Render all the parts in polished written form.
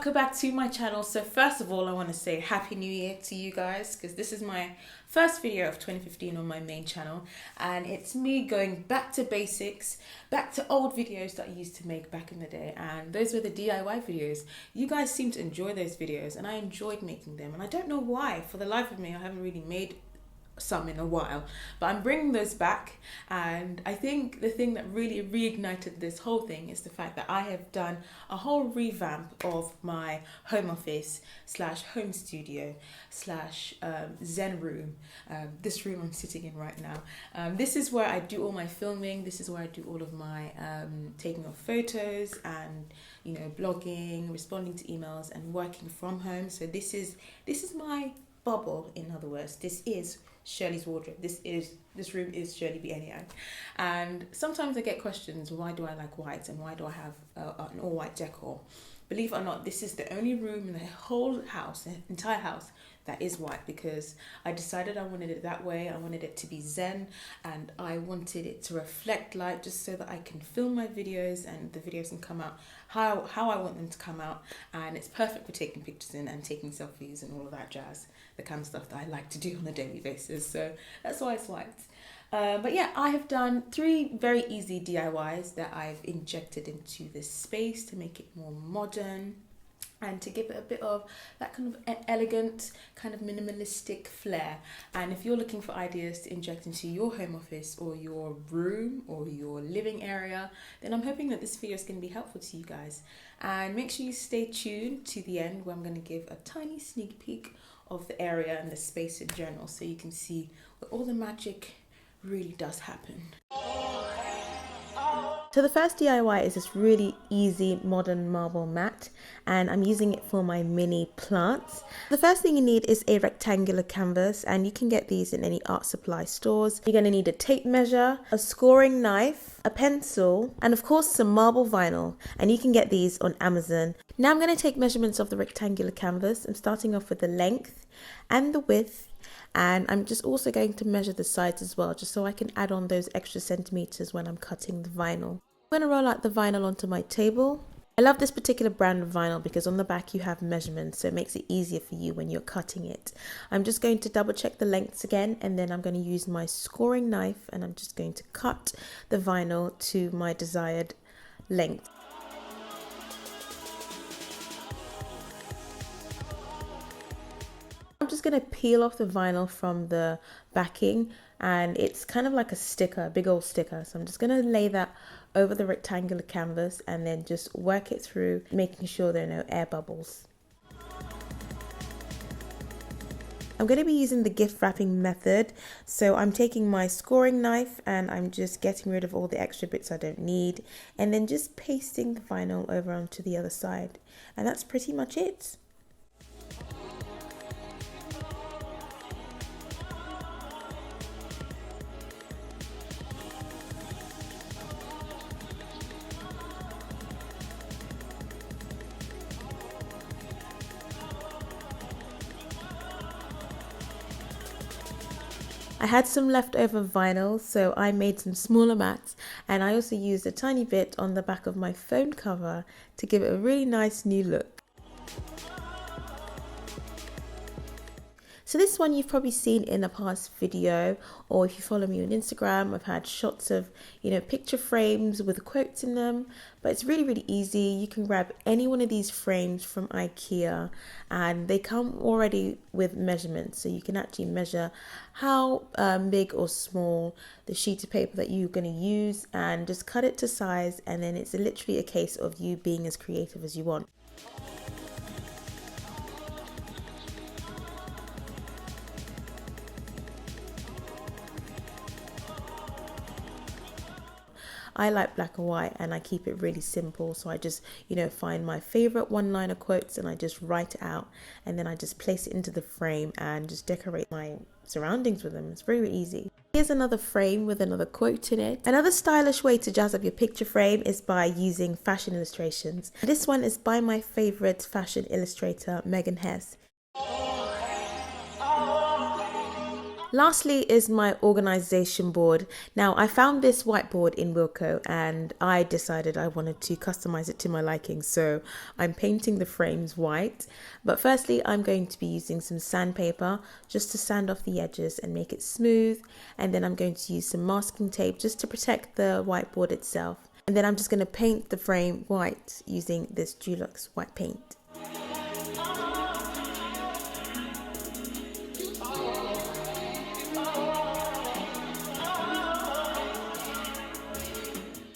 welcome back to my channel. So first of all, I want to say Happy New Year to you guys, because this is my first video of 2015 on my main channel, and it's me going back to basics, back to old videos that I used to make back in the day, and those were the DIY videos. You guys seem to enjoy those videos, and I enjoyed making them, and I don't know why. For the life of me, I haven't really made some in a while, but I'm bringing those back. And I think the thing that really reignited this whole thing is the fact that I have done a whole revamp of my home office slash home studio slash zen room. This room I'm sitting in right now, this is where I do all my filming. This is where I do all of my taking of photos and, you know, blogging, responding to emails, and working from home. So this is my bubble. In other words, this is Shirley's wardrobe. This room is Shirley Bienian. And sometimes I get questions, why do I like white and why do I have an all white decor? Believe it or not, this is the only room in the whole house, the entire house, that is white, because I decided I wanted it that way. I wanted it to be zen, and I wanted it to reflect light, just so that I can film my videos and the videos can come out how I want them to come out. And it's perfect for taking pictures in and taking selfies and all of that jazz, the kind of stuff that I like to do on a daily basis. So that's why it's white. But yeah, I have done 3 very easy DIYs that I've injected into this space to make it more modern and to give it a bit of that kind of elegant, kind of minimalistic flair. And if you're looking for ideas to inject into your home office or your room or your living area, then I'm hoping that this video is going to be helpful to you guys. And make sure you stay tuned to the end, where I'm going to give a tiny sneak peek of the area and the space in general, so you can see where all the magic really does happen. So the first DIY is this really easy modern marble mat, and I'm using it for my mini plants. The first thing you need is a rectangular canvas, and you can get these in any art supply stores. You're going to need a tape measure, a scoring knife, a pencil, and of course some marble vinyl, and you can get these on Amazon. Now I'm going to take measurements of the rectangular canvas. I'm starting off with the length and the width, and I'm just also going to measure the sides as well, just so I can add on those extra centimeters when I'm cutting the vinyl. I'm going to roll out the vinyl onto my table. I love this particular brand of vinyl because on the back you have measurements, so it makes it easier for you when you're cutting it. I'm just going to double check the lengths again, and then I'm going to use my scoring knife, and I'm just going to cut the vinyl to my desired length. I'm just going to peel off the vinyl from the backing, and it's kind of like a sticker, a big old sticker. So I'm just going to lay that over the rectangular canvas and then just work it through, making sure there are no air bubbles. I'm going to be using the gift wrapping method, so I'm taking my scoring knife and I'm just getting rid of all the extra bits I don't need, and then just pasting the vinyl over onto the other side, and that's pretty much it. I had some leftover vinyl, so I made some smaller mats, and I also used a tiny bit on the back of my phone cover to give it a really nice new look. So this one you've probably seen in a past video, or if you follow me on Instagram, I've had shots of, you know, picture frames with quotes in them. But it's really, really easy. You can grab any one of these frames from IKEA, and they come already with measurements, so you can actually measure how big or small the sheet of paper that you're going to use, and just cut it to size, and then it's literally a case of you being as creative as you want. I like black and white, and I keep it really simple, so I just, you know, find my favorite one-liner quotes and I just write it out, and then I just place it into the frame and just decorate my surroundings with them. It's very easy. Here's another frame with another quote in it. Another stylish way to jazz up your picture frame is by using fashion illustrations. This one is by my favorite fashion illustrator, Megan Hess. Lastly is my organization board. Now I found this whiteboard in Wilko and I decided I wanted to customize it to my liking, so I'm painting the frames white. But firstly I'm going to be using some sandpaper just to sand off the edges and make it smooth, and then I'm going to use some masking tape just to protect the whiteboard itself, and then I'm just going to paint the frame white using this Dulux white paint.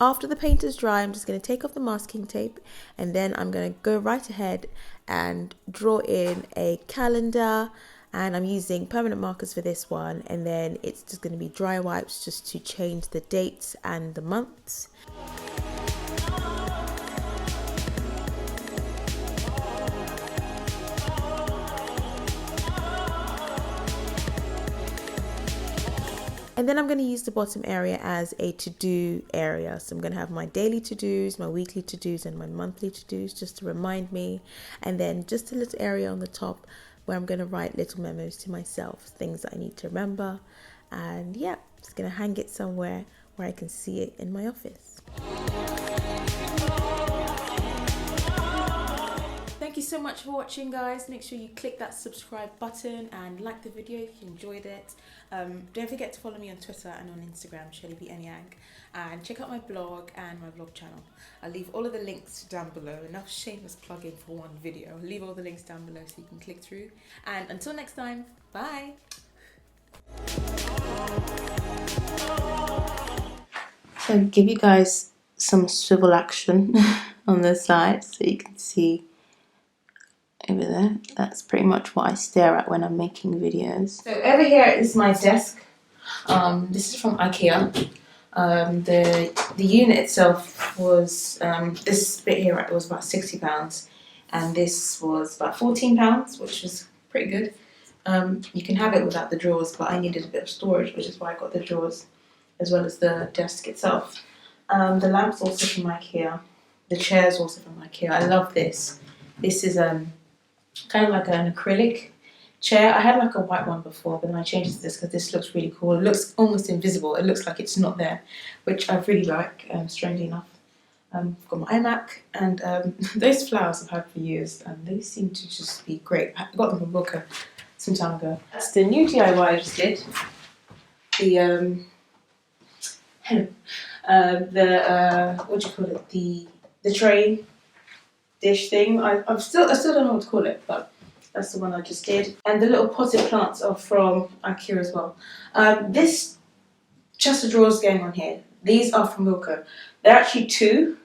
After the paint is dry, I'm just going to take off the masking tape, and then I'm going to go right ahead and draw in a calendar, and I'm using permanent markers for this one, and then it's just going to be dry wipes just to change the dates and the months. And then I'm going to use the bottom area as a to-do area. So I'm going to have my daily to-dos, my weekly to-dos, and my monthly to-dos just to remind me. And then just a little area on the top where I'm going to write little memos to myself, things that I need to remember. And yeah, just going to hang it somewhere where I can see it in my office. Thank you so much for watching, guys. Make sure you click that subscribe button and like the video if you enjoyed it. Don't forget to follow me on Twitter and on Instagram, ShellyBEnyang, and check out my blog and my vlog channel. I'll leave all of the links down below. Enough shameless plugging for one video. I'll leave all the links down below so you can click through. And until next time, bye. So I'll give you guys some swivel action on the side so you can see over there. That's pretty much what I stare at when I'm making videos. So over here is my desk. This is from IKEA. The unit itself was this bit here was about £60, and this was about £14, which was pretty good. You can have it without the drawers, but I needed a bit of storage, which is why I got the drawers as well as the desk itself. The lamp's also from IKEA. The chair's also from IKEA. I love this. This is kind of like an acrylic chair. I had like a white one before, but then I changed it to this because this looks really cool. It looks almost invisible. It looks like it's not there, which I really like, strangely enough. I've got my iMac, and those flowers I've had for years, and they seem to just be great. I got them from Blanco some time ago. That's the new DIY I just did. What do you call it? The tray dish thing. I still don't know what to call it, but that's the one I just did. And the little potted plants are from IKEA as well. This chest of drawers going on here, these are from Wilko. They're actually two,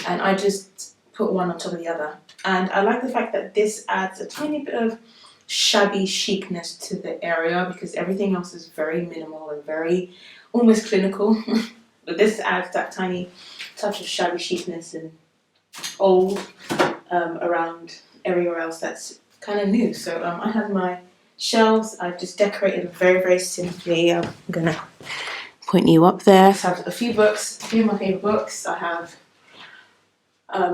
and I just put one on top of the other. And I like the fact that this adds a tiny bit of shabby chicness to the area because everything else is very minimal and very almost clinical. But this adds that tiny touch of shabby chicness and old around everywhere else that's kind of new. So I have my shelves. I've just decorated very, very simply. I'm gonna point you up there. I have a few books, a few of my favorite books. I have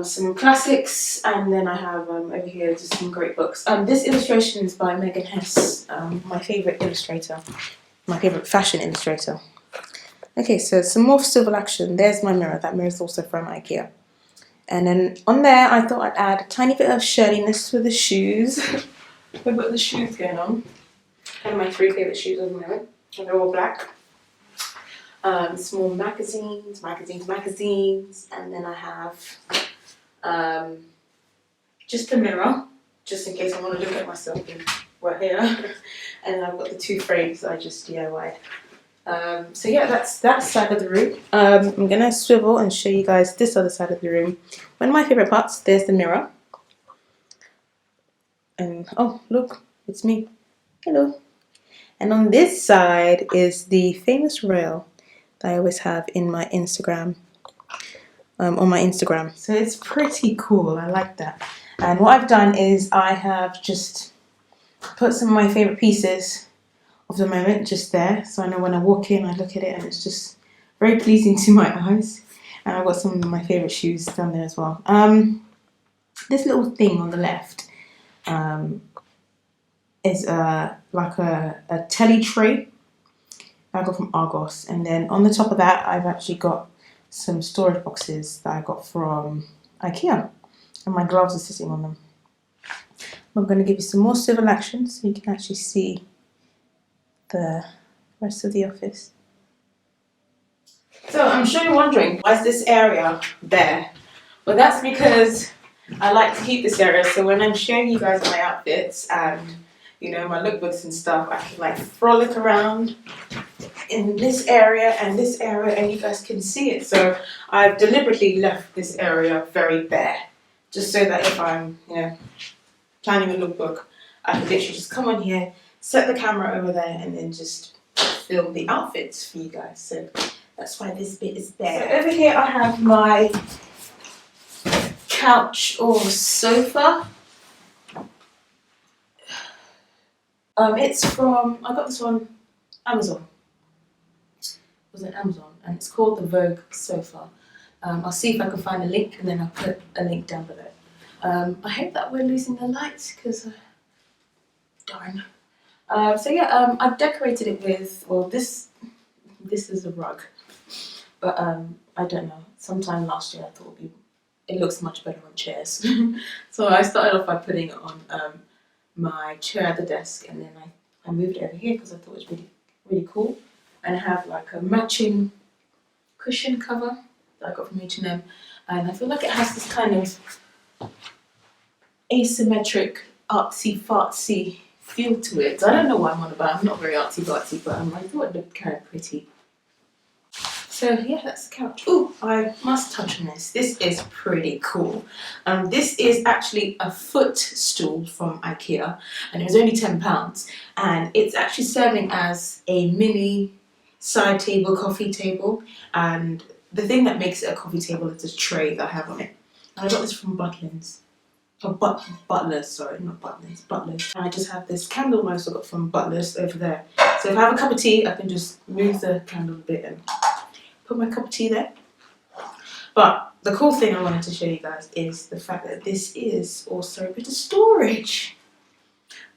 some classics, and then I have over here just some great books. This illustration is by Megan Hess, my favorite illustrator, my favorite fashion illustrator. Okay, so some more civil action. There's my mirror. That mirror is also from IKEA. And then on there, I thought I'd add a tiny bit of shirtiness with the shoes. We've got the shoes going on. Kind of my three favourite shoes at the moment. And they're all black. Small magazines. And then I have just a mirror, just in case I want to look at myself in right here. And then I've got the two frames that I just DIY'd. So yeah, that's that side of the room. I'm gonna swivel and show you guys this other side of the room. One of my favorite parts, there's the mirror. And oh, look, it's me. Hello. And on this side is the famous rail that I always have in my Instagram, on my Instagram. So it's pretty cool, I like that. And what I've done is I have just put some of my favorite pieces of the moment just there, so I know when I walk in I look at it and it's just very pleasing to my eyes. And I've got some of my favourite shoes down there as well. This little thing on the left is like a telly tray. that I got from Argos. And then on the top of that, I've actually got some storage boxes that I got from IKEA. And my gloves are sitting on them. I'm going to give you some more civil action so you can actually see the rest of the office. So I'm sure you're wondering, why is this area bare? Well, that's because I like to keep this area so when I'm showing you guys my outfits and, you know, my lookbooks and stuff, I can like frolic around in this area and you guys can see it. So I've deliberately left this area very bare, just so that if I'm, you know, planning a lookbook, I can literally just come on here, set the camera over there, and then just film the outfits for you guys. So that's why this bit is bare. So over here I have my couch or sofa. It's from, I got this on Amazon. Was it Amazon? And it's called the Vogue sofa. I'll see if I can find a link and then I'll put a link down below. I hope that we're losing the lights because, darn. So yeah, I've decorated it with, well, this is a rug, but I don't know. Sometime last year I thought it looks much better on chairs. So I started off by putting it on my chair at the desk, and then I moved it over here because I thought it was really cool. And I have like a matching cushion cover that I got from H&M, and I feel like it has this kind of asymmetric artsy-fartsy feel to it. I don't know what I'm on about. I'm not very artsy-fartsy, but I thought it looked kind of pretty. So yeah, that's the couch. Oh, I must touch on this. This is pretty cool. This is actually a footstool from IKEA, and it was only £10. And it's actually serving as a mini side table, coffee table. And the thing that makes it a coffee table is this tray that I have on it. And I got this from Butlins. Oh, Butlers, sorry, not Butlins, Butlers. And I just have this candle I also got from Butlers over there. So if I have a cup of tea, I can just move the candle a bit and put my cup of tea there. But the cool thing I wanted to show you guys is the fact that this is also a bit of storage.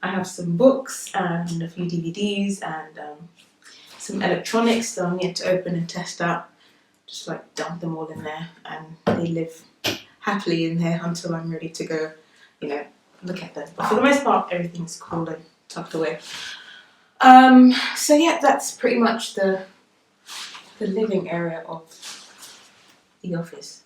I have some books and a few DVDs and some electronics that I'm yet to open and test out. Just like dump them all in there, and they live happily in there until I'm ready to go, you know, look at them. But for the most part, everything's cool and tucked away. So yeah, that's pretty much the living area of the office.